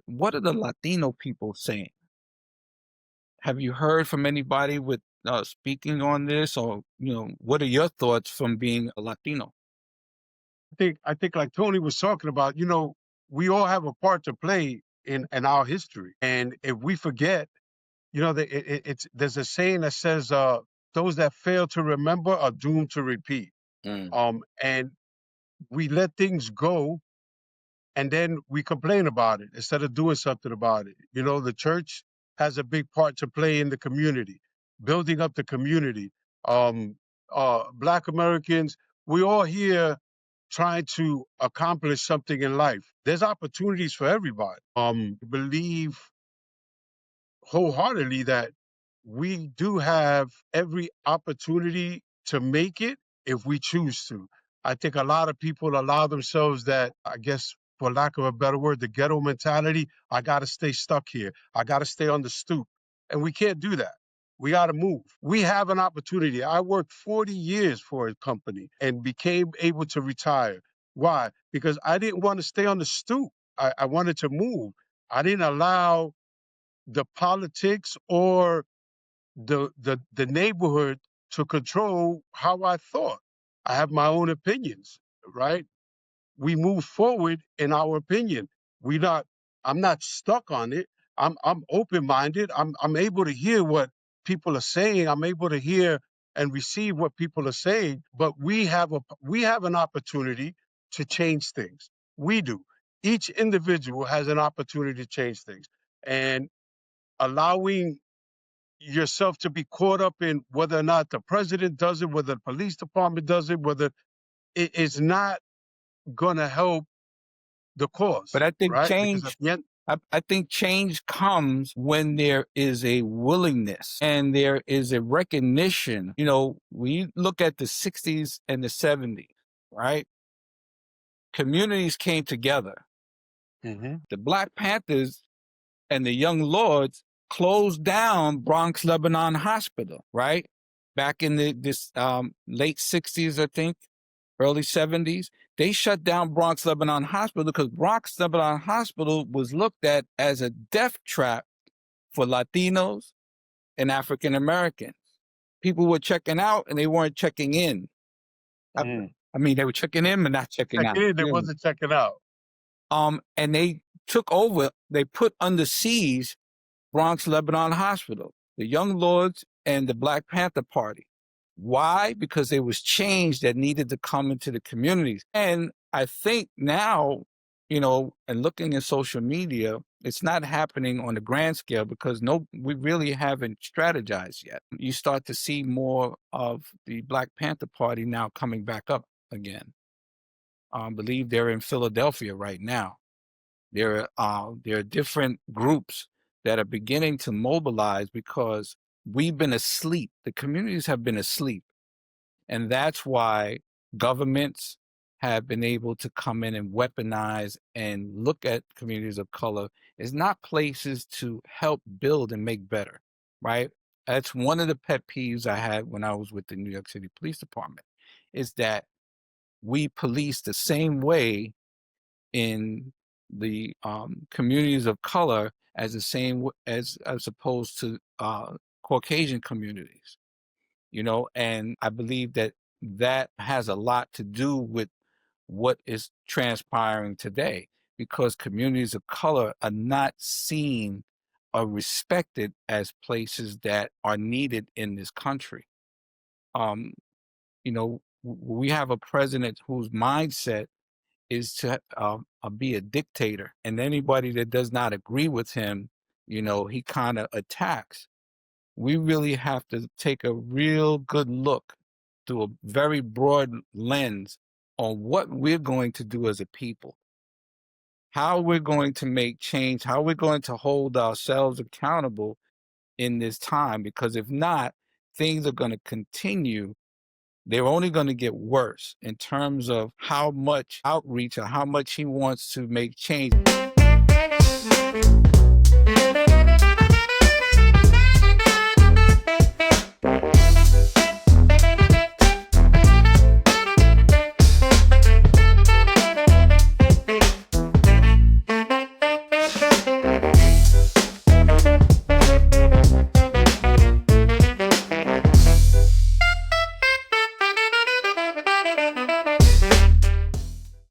what are the Latino people saying? Have you heard from anybody with speaking on this, or what are your thoughts from being a Latino? I think like Tony was talking about, we all have a part to play in our history. And if we forget, there's a saying that says, those that fail to remember are doomed to repeat. Mm. And we let things go and then we complain about it instead of doing something about it. The church has a big part to play in the community, building up the community. Um, Black Americans, we all here trying to accomplish something in life. There's opportunities for everybody. Believe wholeheartedly that we do have every opportunity to make it if we choose to. I think a lot of people allow themselves that, I guess, for lack of a better word, the ghetto mentality. I got to stay stuck here. I got to stay on the stoop. And we can't do that. We got to move. We have an opportunity. I worked 40 years for a company and became able to retire. Why? Because I didn't want to stay on the stoop. I wanted to move. I didn't allow the politics or the neighborhood to control how I thought. I have my own opinions, right? We move forward in our opinion. We not I'm not stuck on it. I'm open-minded. I'm able to hear what people are saying. I'm able to hear and receive what people are saying, but we have an opportunity to change things. We do. Each individual has an opportunity to change things. And allowing yourself to be caught up in whether or not the president does it, whether the police department does it, whether it is not going to help the cause, But I think right? Because at change the end, I think change comes when there is a willingness and there is a recognition. When you look at the 60s and the 70s, right? Communities came together. Mhm. The Black Panthers and the Young Lords closed down Bronx Lebanon Hospital, right? Back in this late 60s, I think, early 70s. They shut down Bronx Lebanon Hospital because Bronx Lebanon Hospital was looked at as a death trap for Latinos and African Americans. People were checking out and they weren't checking in. I, Mm. I mean, they were checking in but not checking out. Checking in, it wasn't checking out. And they took over. They put under siege Bronx Lebanon Hospital, the Young Lords and the Black Panther Party. Why? Because there was change that needed to come into the communities. And I think now, and looking at social media, it's not happening on a grand scale because we really haven't strategized yet. You start to see more of the Black Panther Party now coming back up again. I believe they're in Philadelphia right now. There are different groups that are beginning to mobilize because we've been asleep. The communities have been asleep. And that's why governments have been able to come in and weaponize and look at communities of color as not places to help build and make better, right? That's one of the pet peeves I had when I was with the New York City Police Department, is that we police the same way in the communities of color as the same as opposed to Caucasian communities, and I believe that has a lot to do with what is transpiring today, because communities of color are not seen or respected as places that are needed in this country. Um, we have a president whose mindset is to be a dictator, and anybody that does not agree with him, he kind of attacks. We really have to take a real good look through a very broad lens on what we're going to do as a people, how we're going to make change, how we're going to hold ourselves accountable in this time, because if not, things are going to continue. They're only going to get worse in terms of how much outreach or how much he wants to make change.